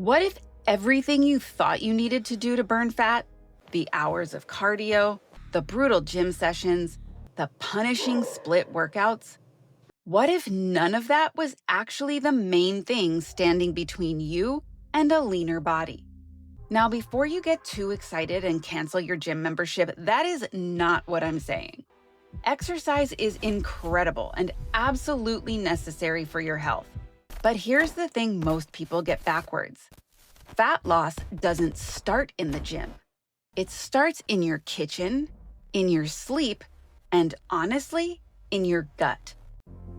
What if everything you thought you needed to do to burn fat, the hours of cardio, the brutal gym sessions, the punishing split workouts, what if none of that was actually the main thing standing between you and a leaner body? Now, before you get too excited and cancel your gym membership, that is not what I'm saying. Exercise is incredible and absolutely necessary for your health. But here's the thing most people get backwards. Fat loss doesn't start in the gym. It starts in your kitchen, in your sleep, and honestly, in your gut.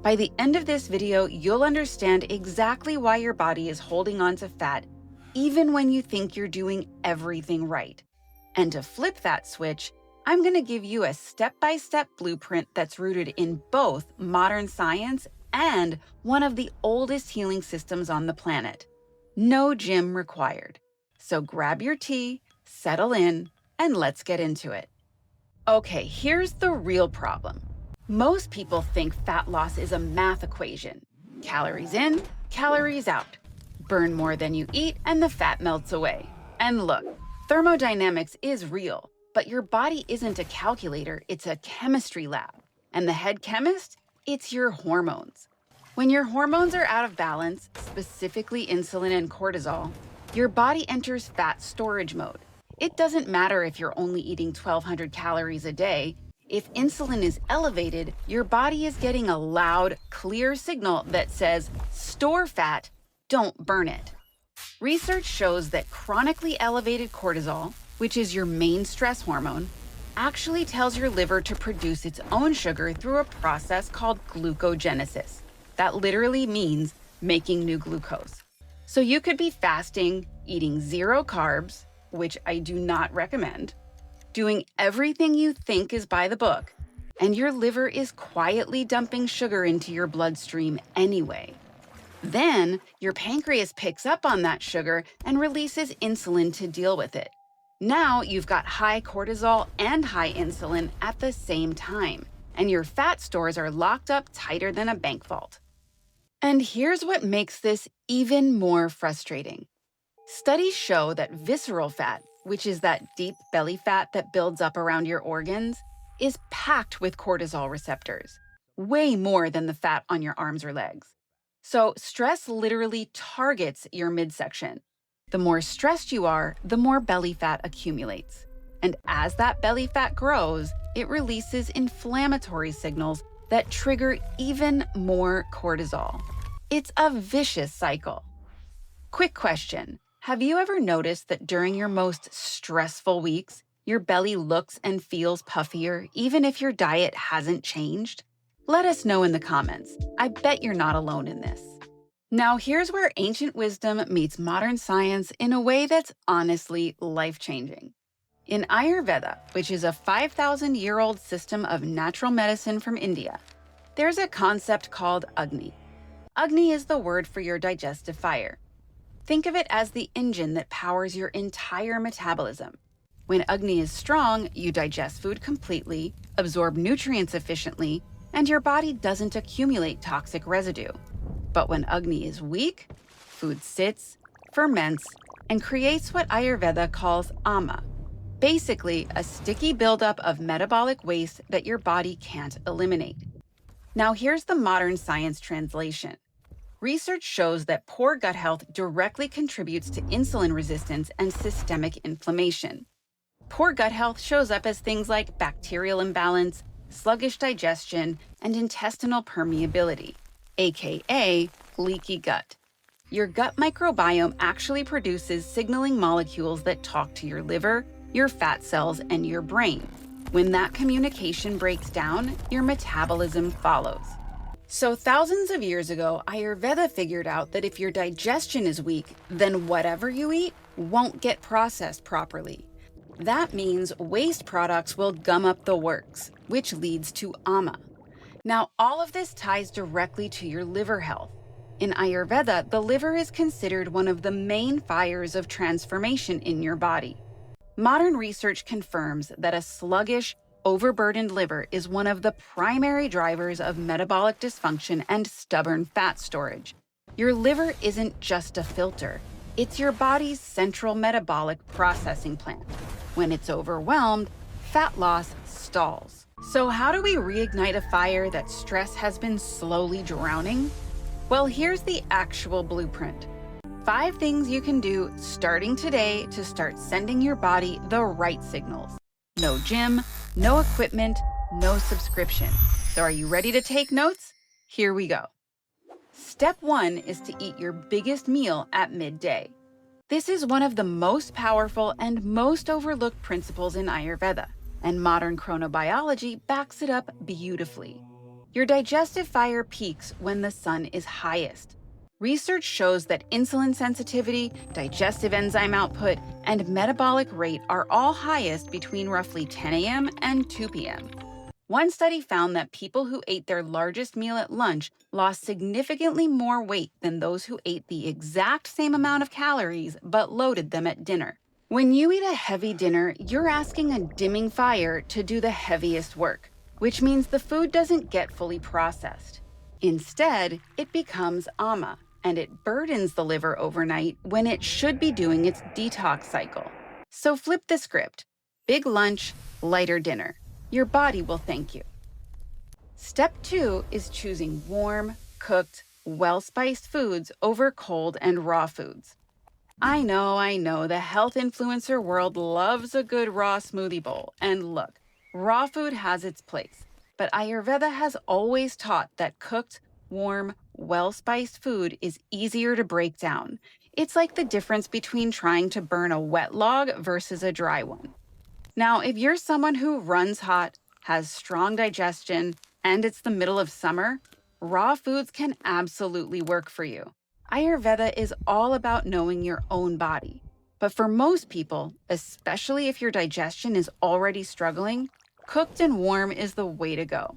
By the end of this video, you'll understand exactly why your body is holding on to fat even when you think you're doing everything right. And to flip that switch, I'm going to give you a step-by-step blueprint that's rooted in both modern science and one of the oldest healing systems on the planet. No gym required. So grab your tea, settle in, and let's get into it. Okay, here's the real problem. Most people think fat loss is a math equation. Calories in, calories out. Burn more than you eat, and the fat melts away. And look, thermodynamics is real, but your body isn't a calculator, it's a chemistry lab. And the head chemist? It's your hormones. When your hormones are out of balance, specifically insulin and cortisol, your body enters fat storage mode. It doesn't matter if you're only eating 1,200 calories a day. If insulin is elevated, your body is getting a loud, clear signal that says, store fat, don't burn it. Research shows that chronically elevated cortisol, which is your main stress hormone, actually tells your liver to produce its own sugar through a process called glucogenesis. That literally means making new glucose. So you could be fasting, eating 0 carbs, which I do not recommend, doing everything you think is by the book, and your liver is quietly dumping sugar into your bloodstream anyway. Then your pancreas picks up on that sugar and releases insulin to deal with it. Now you've got high cortisol and high insulin at the same time, and your fat stores are locked up tighter than a bank vault. And here's what makes this even more frustrating. Studies show that visceral fat, which is that deep belly fat that builds up around your organs, is packed with cortisol receptors, way more than the fat on your arms or legs. So stress literally targets your midsection. The more stressed you are, the more belly fat accumulates. And as that belly fat grows, it releases inflammatory signals that trigger even more cortisol. It's a vicious cycle. Quick question. Have you ever noticed that during your most stressful weeks, your belly looks and feels puffier even if your diet hasn't changed? Let us know in the comments. I bet you're not alone in this. Now here's where ancient wisdom meets modern science in a way that's honestly life-changing. In Ayurveda, which is a 5,000-year-old system of natural medicine from India, there's a concept called Agni. Agni is the word for your digestive fire. Think of it as the engine that powers your entire metabolism. When Agni is strong, you digest food completely, absorb nutrients efficiently, and your body doesn't accumulate toxic residue. But when Agni is weak, food sits, ferments, and creates what Ayurveda calls ama, basically a sticky buildup of metabolic waste that your body can't eliminate. Now here's the modern science translation. Research shows that poor gut health directly contributes to insulin resistance and systemic inflammation. Poor gut health shows up as things like bacterial imbalance, sluggish digestion, and intestinal permeability, aka leaky gut. Your gut microbiome actually produces signaling molecules that talk to your liver, your fat cells, and your brain. When that communication breaks down, your metabolism follows. So thousands of years ago, Ayurveda figured out that if your digestion is weak, then whatever you eat won't get processed properly. That means waste products will gum up the works, which leads to ama. Now, all of this ties directly to your liver health. In Ayurveda, the liver is considered one of the main fires of transformation in your body. Modern research confirms that a sluggish, overburdened liver is one of the primary drivers of metabolic dysfunction and stubborn fat storage. Your liver isn't just a filter. It's your body's central metabolic processing plant. When it's overwhelmed, fat loss stalls. So how do we reignite a fire that stress has been slowly drowning? Well, here's the actual blueprint. 5 things you can do starting today to start sending your body the right signals. No gym, no equipment, no subscription. So are you ready to take notes? Here we go. Step 1 is to eat your biggest meal at midday. This is one of the most powerful and most overlooked principles in Ayurveda, and modern chronobiology backs it up beautifully. Your digestive fire peaks when the sun is highest. Research shows that insulin sensitivity, digestive enzyme output, and metabolic rate are all highest between roughly 10 a.m. and 2 p.m. One study found that people who ate their largest meal at lunch lost significantly more weight than those who ate the exact same amount of calories but loaded them at dinner. When you eat a heavy dinner, you're asking a dimming fire to do the heaviest work, which means the food doesn't get fully processed. Instead, it becomes ama, and it burdens the liver overnight when it should be doing its detox cycle. So flip the script. Big lunch, lighter dinner. Your body will thank you. Step 2 is choosing warm, cooked, well-spiced foods over cold and raw foods. I know, the health influencer world loves a good raw smoothie bowl. And look, raw food has its place. But Ayurveda has always taught that cooked, warm, well-spiced food is easier to break down. It's like the difference between trying to burn a wet log versus a dry one. Now, if you're someone who runs hot, has strong digestion, and it's the middle of summer, raw foods can absolutely work for you. Ayurveda is all about knowing your own body. But for most people, especially if your digestion is already struggling, cooked and warm is the way to go.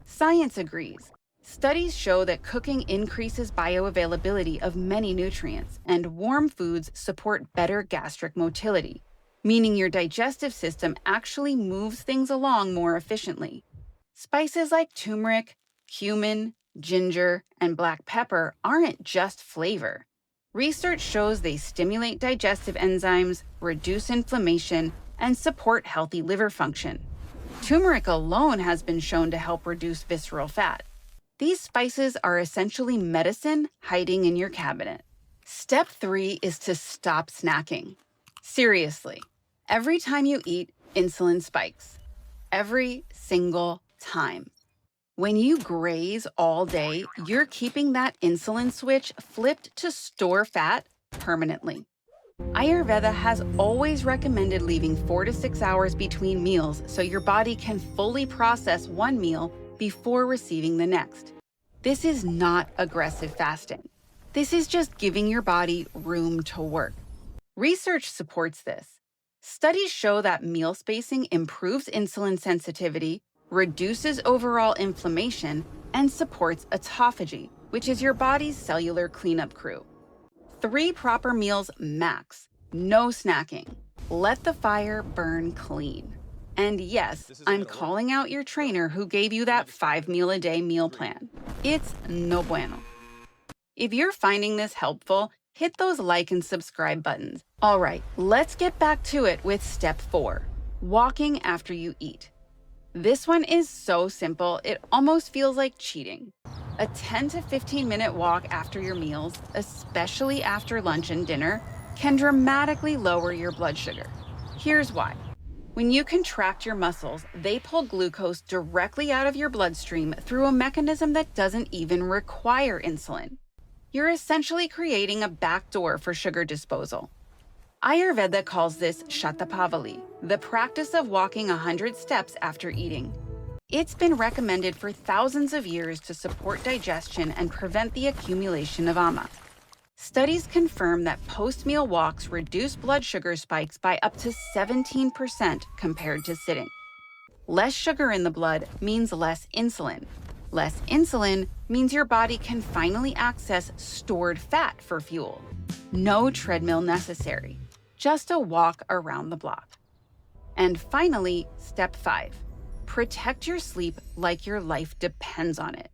Science agrees. Studies show that cooking increases bioavailability of many nutrients, and warm foods support better gastric motility, meaning your digestive system actually moves things along more efficiently. Spices like turmeric, cumin, ginger, and black pepper aren't just flavor. Research shows they stimulate digestive enzymes, reduce inflammation, and support healthy liver function. Turmeric alone has been shown to help reduce visceral fat. These spices are essentially medicine hiding in your cabinet. Step 3 is to stop snacking. Seriously, every time you eat, insulin spikes. Every single time. When you graze all day, you're keeping that insulin switch flipped to store fat permanently. Ayurveda has always recommended leaving 4 to 6 hours between meals so your body can fully process one meal before receiving the next. This is not aggressive fasting. This is just giving your body room to work. Research supports this. Studies show that meal spacing improves insulin sensitivity, reduces overall inflammation, and supports autophagy, which is your body's cellular cleanup crew. 3 proper meals max. No snacking. Let the fire burn clean. And yes, I'm calling out your trainer who gave you that 5-meal-a-day meal plan. It's no bueno. If you're finding this helpful, hit those like and subscribe buttons. All right, let's get back to it with step 4, walking after you eat. This one is so simple, it almost feels like cheating. A 10 to 15-minute walk after your meals, especially after lunch and dinner, can dramatically lower your blood sugar. Here's why. When you contract your muscles, they pull glucose directly out of your bloodstream through a mechanism that doesn't even require insulin. You're essentially creating a backdoor for sugar disposal. Ayurveda calls this Shatapavali, the practice of walking 100 steps after eating. It's been recommended for thousands of years to support digestion and prevent the accumulation of ama. Studies confirm that post-meal walks reduce blood sugar spikes by up to 17% compared to sitting. Less sugar in the blood means less insulin. Less insulin means your body can finally access stored fat for fuel. No treadmill necessary. Just a walk around the block. And finally, step 5. Protect your sleep like your life depends on it.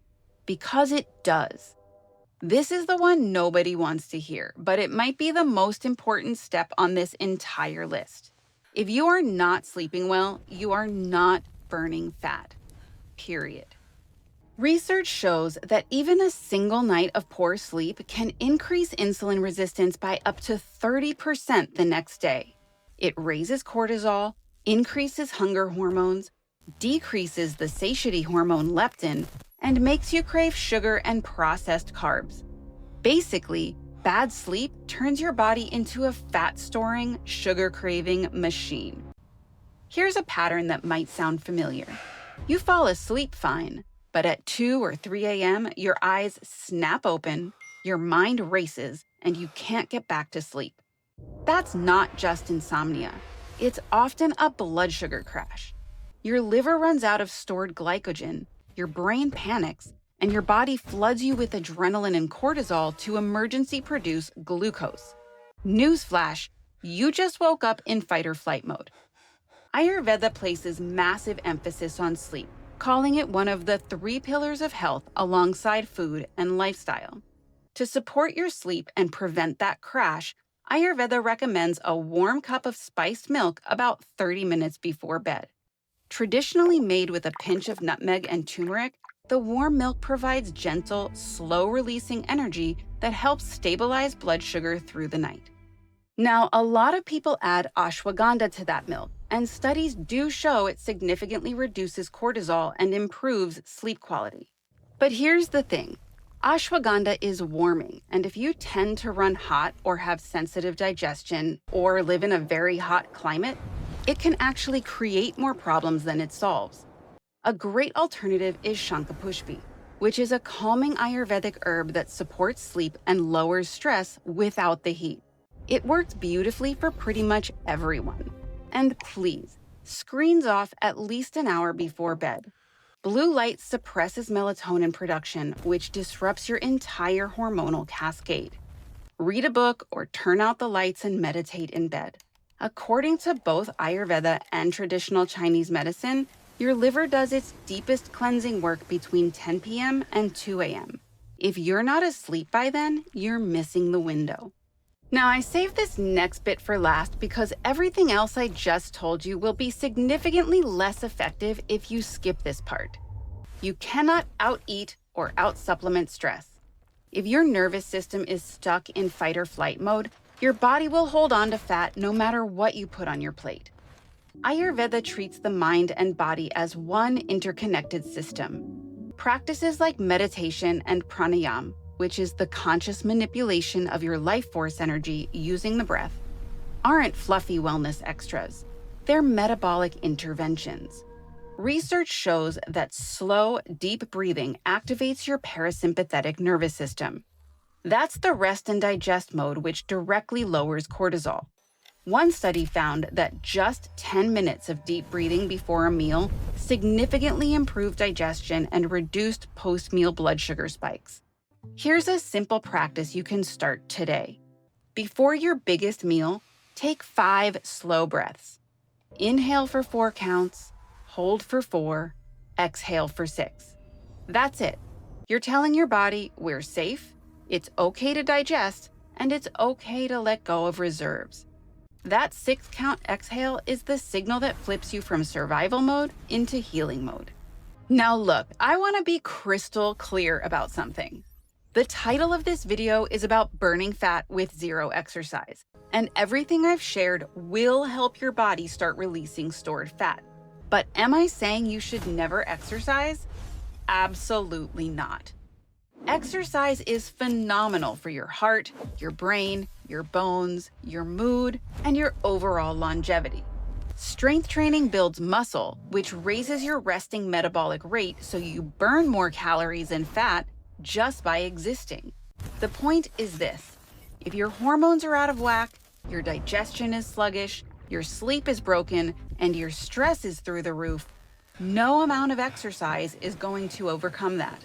Because it does. This is the one nobody wants to hear, but it might be the most important step on this entire list. If you are not sleeping well, you are not burning fat. Period. Research shows that even a single night of poor sleep can increase insulin resistance by up to 30% the next day. It raises cortisol, increases hunger hormones, decreases the satiety hormone leptin, and makes you crave sugar and processed carbs. Basically, bad sleep turns your body into a fat-storing, sugar-craving machine. Here's a pattern that might sound familiar. You fall asleep fine, but at 2 or 3 a.m., your eyes snap open, your mind races, and you can't get back to sleep. That's not just insomnia. It's often a blood sugar crash. Your liver runs out of stored glycogen, your brain panics, and your body floods you with adrenaline and cortisol to emergency produce glucose. Newsflash, you just woke up in fight or flight mode. Ayurveda places massive emphasis on sleep, calling it one of the 3 pillars of health alongside food and lifestyle. To support your sleep and prevent that crash, Ayurveda recommends a warm cup of spiced milk about 30 minutes before bed. Traditionally made with a pinch of nutmeg and turmeric, the warm milk provides gentle, slow-releasing energy that helps stabilize blood sugar through the night. Now, a lot of people add ashwagandha to that milk, and studies do show it significantly reduces cortisol and improves sleep quality. But here's the thing. Ashwagandha is warming, and if you tend to run hot or have sensitive digestion or live in a very hot climate, it can actually create more problems than it solves. A great alternative is Shankapushpi, which is a calming Ayurvedic herb that supports sleep and lowers stress without the heat. It works beautifully for pretty much everyone. And please, screens off at least an hour before bed. Blue light suppresses melatonin production, which disrupts your entire hormonal cascade. Read a book or turn out the lights and meditate in bed. According to both Ayurveda and traditional Chinese medicine, your liver does its deepest cleansing work between 10 p.m. and 2 a.m. If you're not asleep by then, you're missing the window. Now, I saved this next bit for last because everything else I just told you will be significantly less effective if you skip this part. You cannot out-eat or out-supplement stress. If your nervous system is stuck in fight or flight mode, your body will hold on to fat no matter what you put on your plate. Ayurveda treats the mind and body as one interconnected system. Practices like meditation and pranayama, which is the conscious manipulation of your life force energy using the breath, aren't fluffy wellness extras. They're metabolic interventions. Research shows that slow, deep breathing activates your parasympathetic nervous system. That's the rest and digest mode, which directly lowers cortisol. One study found that just 10 minutes of deep breathing before a meal significantly improved digestion and reduced post-meal blood sugar spikes. Here's a simple practice you can start today. Before your biggest meal, take 5 slow breaths. Inhale for 4 counts, hold for 4, exhale for 6. That's it. You're telling your body we're safe, it's okay to digest, and it's okay to let go of reserves. That 6-count exhale is the signal that flips you from survival mode into healing mode. Now look, I want to be crystal clear about something. The title of this video is about burning fat with zero exercise, and everything I've shared will help your body start releasing stored fat. But am I saying you should never exercise? Absolutely not. Exercise is phenomenal for your heart, your brain, your bones, your mood, and your overall longevity. Strength training builds muscle, which raises your resting metabolic rate so you burn more calories and fat just by existing. The point is this: if your hormones are out of whack, your digestion is sluggish, your sleep is broken, and your stress is through the roof, no amount of exercise is going to overcome that.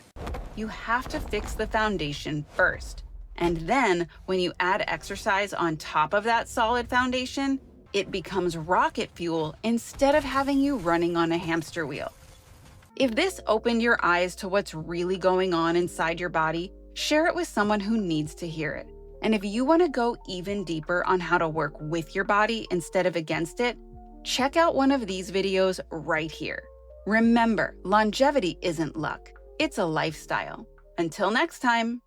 You have to fix the foundation first. And then, when you add exercise on top of that solid foundation, it becomes rocket fuel instead of having you running on a hamster wheel. If this opened your eyes to what's really going on inside your body, Share it with someone who needs to hear it. And if you want to go even deeper on how to work with your body instead of against it, check out one of these videos right here. Remember, longevity isn't luck, it's a lifestyle. Until next time.